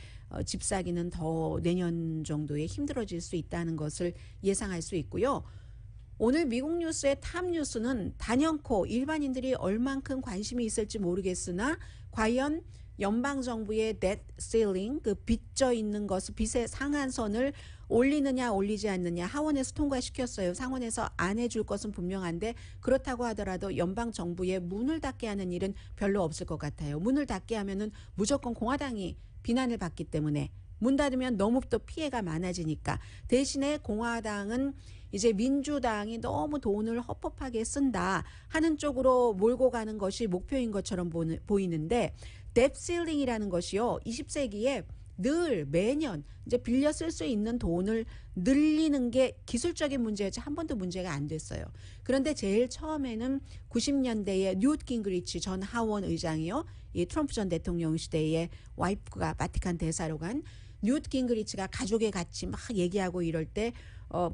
집 사기는 더 내년 정도에 힘들어질 수 있다는 것을 예상할 수 있고요. 오늘 미국 뉴스의 탑 뉴스는 단연코 일반인들이 얼만큼 관심이 있을지 모르겠으나 과연 연방정부의 debt ceiling, 그 빚져 있는 것을 빚의 상한선을 올리느냐 올리지 않느냐 하원에서 통과시켰어요. 상원에서 안 해줄 것은 분명한데 그렇다고 하더라도 연방정부의 문을 닫게 하는 일은 별로 없을 것 같아요. 문을 닫게 하면은 무조건 공화당이 비난을 받기 때문에 문 닫으면 너무 또 피해가 많아지니까, 대신에 공화당은 이제 민주당이 너무 돈을 헛헛하게 쓴다 하는 쪽으로 몰고 가는 것이 목표인 것처럼 보이는데, 뎁 실링이라는 것이요 20세기에 늘 매년 이제 빌려 쓸 수 있는 돈을 늘리는 게 기술적인 문제였지 한 번도 문제가 안 됐어요. 그런데 제일 처음에는 90년대에 뉴트 깅그리치 전 하원 의장이요, 이 트럼프 전 대통령 시대에 와이프가 바티칸 대사로 간 뉴트 깅그리치가 가족의 가치 막 얘기하고 이럴 때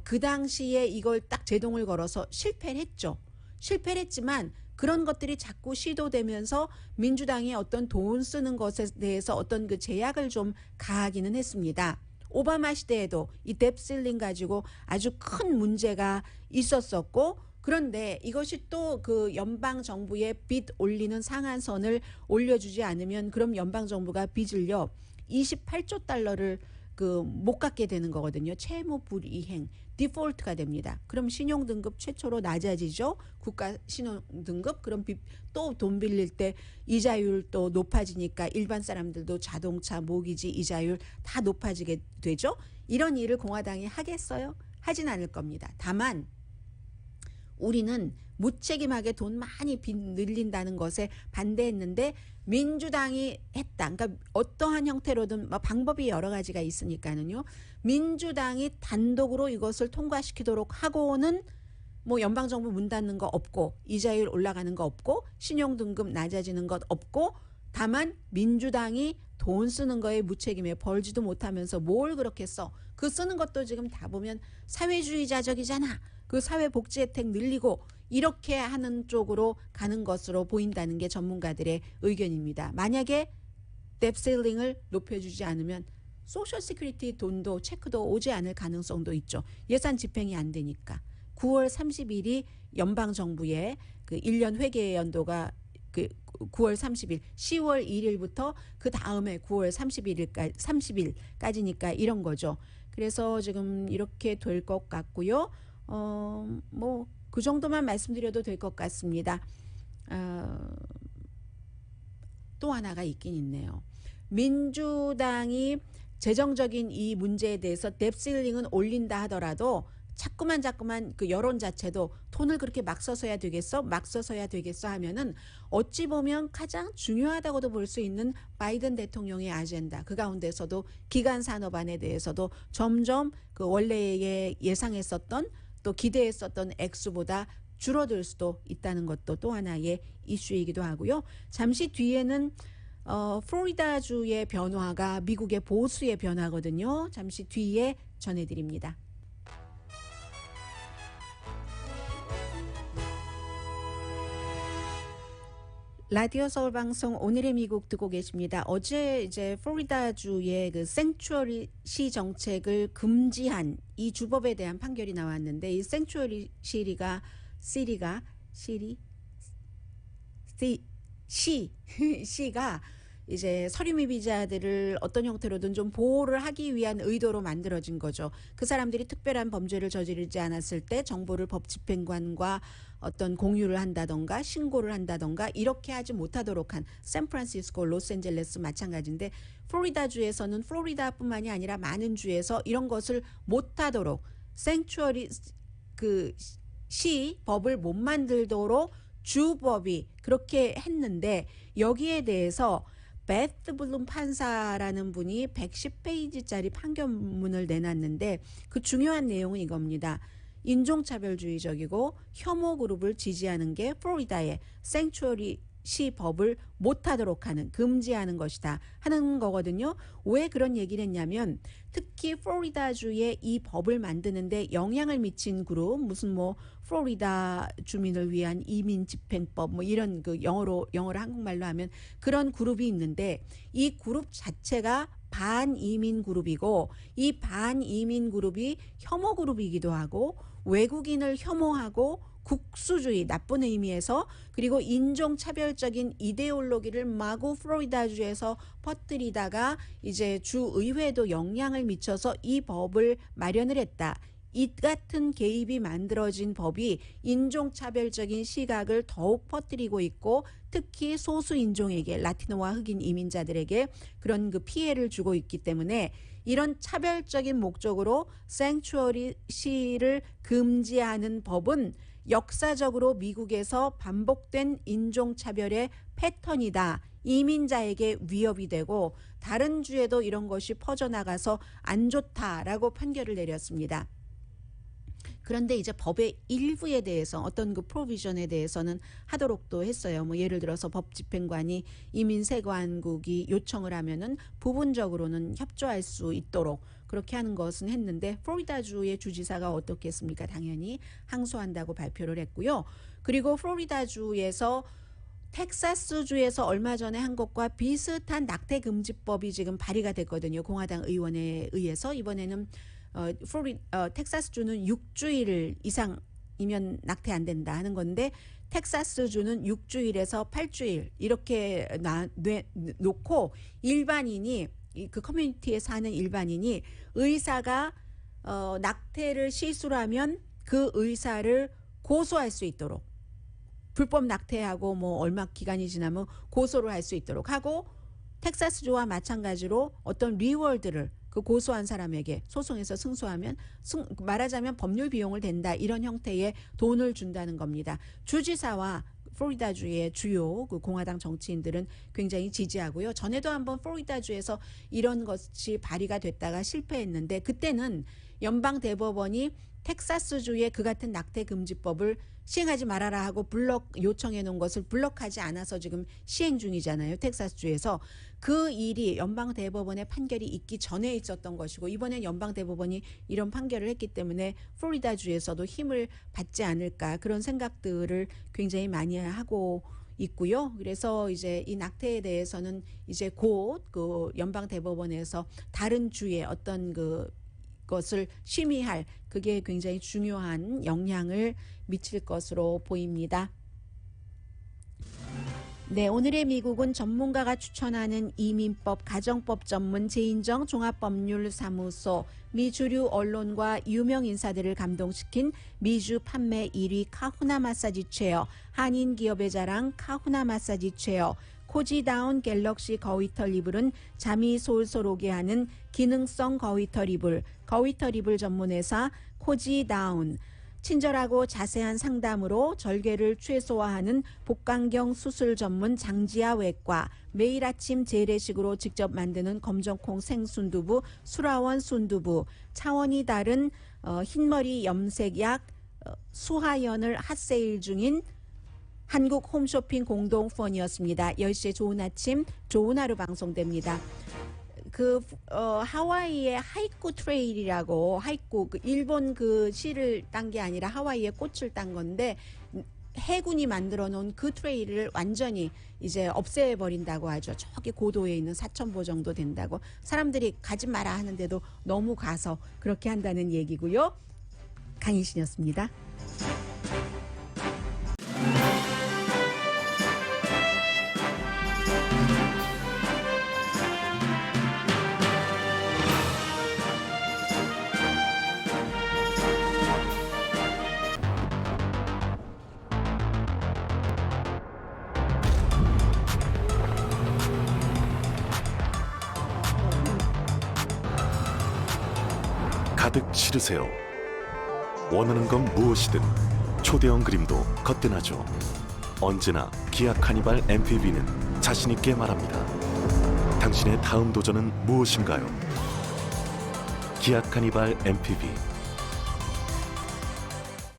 그 당시에 이걸 딱 제동을 걸어서 실패를 했죠. 실패를 했지만 그런 것들이 자꾸 시도되면서 민주당이 어떤 돈 쓰는 것에 대해서 어떤 그 제약을 좀 가하기는 했습니다. 오바마 시대에도 이 뎁 실링 가지고 아주 큰 문제가 있었었고, 그런데 이것이 또 그 연방 정부의 빚 올리는 상한선을 올려주지 않으면 그럼 연방 정부가 빚을요 28조 달러를 못 갚게 되는 거거든요. 채무 불이행, 디폴트가 됩니다. 그럼 신용등급 최초로 낮아지죠. 국가 신용등급. 그럼 또 돈 빌릴 때 이자율 또 높아지니까 일반 사람들도 자동차, 모기지 이자율 다 높아지게 되죠. 이런 일을 공화당이 하겠어요? 하진 않을 겁니다. 다만 우리는 무책임하게 돈 많이 빚 늘린다는 것에 반대했는데 민주당이 했다. 그러니까 어떠한 형태로든 방법이 여러 가지가 있으니까는요. 민주당이 단독으로 이것을 통과시키도록 하고는 뭐 연방정부 문 닫는 거 없고 이자율 올라가는 거 없고 신용등급 낮아지는 것 없고, 다만 민주당이 돈 쓰는 거에 무책임해 벌지도 못하면서 뭘 그렇게 써. 그 쓰는 것도 지금 다 보면 사회주의자적이잖아. 그 사회복지 혜택 늘리고 이렇게 하는 쪽으로 가는 것으로 보인다는 게 전문가들의 의견입니다. 만약에 뎁 실링을 높여주지 않으면 소셜 시큐리티 돈도 체크도 오지 않을 가능성도 있죠. 예산 집행이 안 되니까. 9월 30일이 연방정부의 그 1년 회계 연도가 9월 30일, 10월 1일부터 그 다음에 9월 30일까지니까 이런 거죠. 그래서 지금 이렇게 될 것 같고요. 뭐 그 정도만 말씀드려도 될 것 같습니다. 또 하나가 있긴 있네요. 민주당이 재정적인 이 문제에 대해서 뎁 실링은 올린다 하더라도 자꾸만 그 여론 자체도 돈을 그렇게 막 써서야 되겠어? 막 써서야 되겠어? 하면은 어찌 보면 가장 중요하다고도 볼 수 있는 바이든 대통령의 아젠다. 그 가운데서도 기간 산업안에 대해서도 점점 그 원래 예상했었던 또 기대했었던 액수보다 줄어들 수도 있다는 것도 또 하나의 이슈이기도 하고요. 잠시 뒤에는 플로리다주의 변화가 미국의 보수의 변화거든요. 잠시 뒤에 전해드립니다. 라디오 서울 방송 오늘의 미국 듣고 계십니다. 어제 이제 플로리다주의 그 생추어리 시 정책을 금지한 이 주법에 대한 판결이 나왔는데 이 생추어리 시가 이제 서류 미비자들을 어떤 형태로든 좀 보호를 하기 위한 의도로 만들어진 거죠. 그 사람들이 특별한 범죄를 저지르지 않았을 때 정보를 법 집행관과 어떤 공유를 한다던가 신고를 한다던가 이렇게 하지 못하도록 한 샌프란시스코, 로스앤젤레스 마찬가지인데 플로리다주에서는 플로리다뿐만이 아니라 많은 주에서 이런 것을 못하도록 생추어리 그 시 법을 못 만들도록 주법이 그렇게 했는데 여기에 대해서 베트 블룸 판사라는 분이 110페이지짜리 판결문을 내놨는데 그 중요한 내용은 이겁니다. 인종차별주의적이고 혐오 그룹을 지지하는 게 플로리다의 생추어리 시 법을 못하도록 하는 금지하는 것이다 하는 거거든요. 왜 그런 얘기를 했냐면 특히 플로리다주의 이 법을 만드는데 영향을 미친 그룹 무슨 뭐 플로리다 주민을 위한 이민 집행법 뭐 이런 그 영어로 한국말로 하면 그런 그룹이 있는데 이 그룹 자체가 반이민 그룹이고 이 반이민 그룹이 혐오 그룹이기도 하고 외국인을 혐오하고 국수주의 나쁜 의미에서 그리고 인종차별적인 이데올로기를 마구 플로리다주에서 퍼뜨리다가 이제 주의회도 영향을 미쳐서 이 법을 마련을 했다. 이 같은 개입이 만들어진 법이 인종차별적인 시각을 더욱 퍼뜨리고 있고 특히 소수인종에게 라티노와 흑인 이민자들에게 그런 그 피해를 주고 있기 때문에 이런 차별적인 목적으로 생추어리 시를 금지하는 법은 역사적으로 미국에서 반복된 인종차별의 패턴이다. 이민자에게 위협이 되고 다른 주에도 이런 것이 퍼져나가서 안 좋다라고 판결을 내렸습니다. 그런데 이제 법의 일부에 대해서 어떤 그 프로비전에 대해서는 하도록도 했어요. 뭐 예를 들어서 법 집행관이 이민세관국이 요청을 하면은 부분적으로는 협조할 수 있도록 그렇게 하는 것은 했는데 플로리다주의 주지사가 어떻게 했습니까? 당연히 항소한다고 발표를 했고요. 그리고 플로리다주에서 텍사스주에서 얼마 전에 한 것과 비슷한 낙태금지법이 지금 발의가 됐거든요. 공화당 의원에 의해서 이번에는 텍사스주는 6주일 이상이면 낙태 안 된다 하는 건데 텍사스주는 6주일에서 8주일 이렇게 놓고 일반인이 그 커뮤니티에 사는 일반인이 의사가 낙태를 실수로 하면 그 의사를 고소할 수 있도록 불법 낙태하고 뭐 얼마 기간이 지나면 고소를 할 수 있도록 하고 텍사스주와 마찬가지로 어떤 리워드를 그 고소한 사람에게 소송에서 승소하면 말하자면 법률 비용을 댄다 이런 형태의 돈을 준다는 겁니다. 주지사와 플로리다주의 주요 그 공화당 정치인들은 굉장히 지지하고요. 전에도 한번 플로리다주에서 이런 것이 발의가 됐다가 실패했는데 그때는 연방 대법원이 텍사스주의 그 같은 낙태 금지법을 시행하지 말아라 하고 요청해 놓은 것을 블럭하지 않아서 지금 시행 중이잖아요. 텍사스주에서. 그 일이 연방 대법원의 판결이 있기 전에 있었던 것이고 이번엔 연방 대법원이 이런 판결을 했기 때문에 플로리다주에서도 힘을 받지 않을까 그런 생각들을 굉장히 많이 하고 있고요. 그래서 이제 이 낙태에 대해서는 이제 곧 그 연방 대법원에서 다른 주의 어떤 그 것을 심의할 그게 굉장히 중요한 영향을 미칠 것으로 보입니다. 네, 오늘의 미국은 전문가가 추천하는 이민법, 가정법 전문 재인정 종합법률사무소, 미주류 언론과 유명 인사들을 감동시킨 미주 판매 1위 카후나 마사지 체어, 한인 기업의 자랑 카후나 마사지 체어, 코지다운 갤럭시 거위털 이불은 잠이 솔솔 오게 하는 기능성 거위털 이불, 거위털 이불 전문회사 코지다운, 친절하고 자세한 상담으로 절개를 최소화하는 복강경 수술 전문 장지아 외과, 매일 아침 재래식으로 직접 만드는 검정콩 생순두부 수라원 순두부, 차원이 다른 흰머리 염색약 수하연을 핫세일 중인 한국 홈쇼핑 공동펀이었습니다. 10시에 좋은 아침 좋은 하루 방송됩니다. 하와이의 하이쿠 트레일이라고, 하이쿠 일본 그 시를 딴 게 아니라 하와이의 꽃을 딴 건데, 해군이 만들어 놓은 그 트레일을 완전히 이제 없애버린다고 하죠. 저기 고도에 있는 4,000보 정도 된다고. 사람들이 가지 마라 하는데도 너무 가서 그렇게 한다는 얘기고요. 강희신이었습니다. 가득 실으세요. 원하는 건 무엇이든 초대형 그림도 거뜬하죠. 언제나 기아 카니발 MPV는 자신있게 말합니다. 당신의 다음 도전은 무엇인가요? 기아 카니발 MPV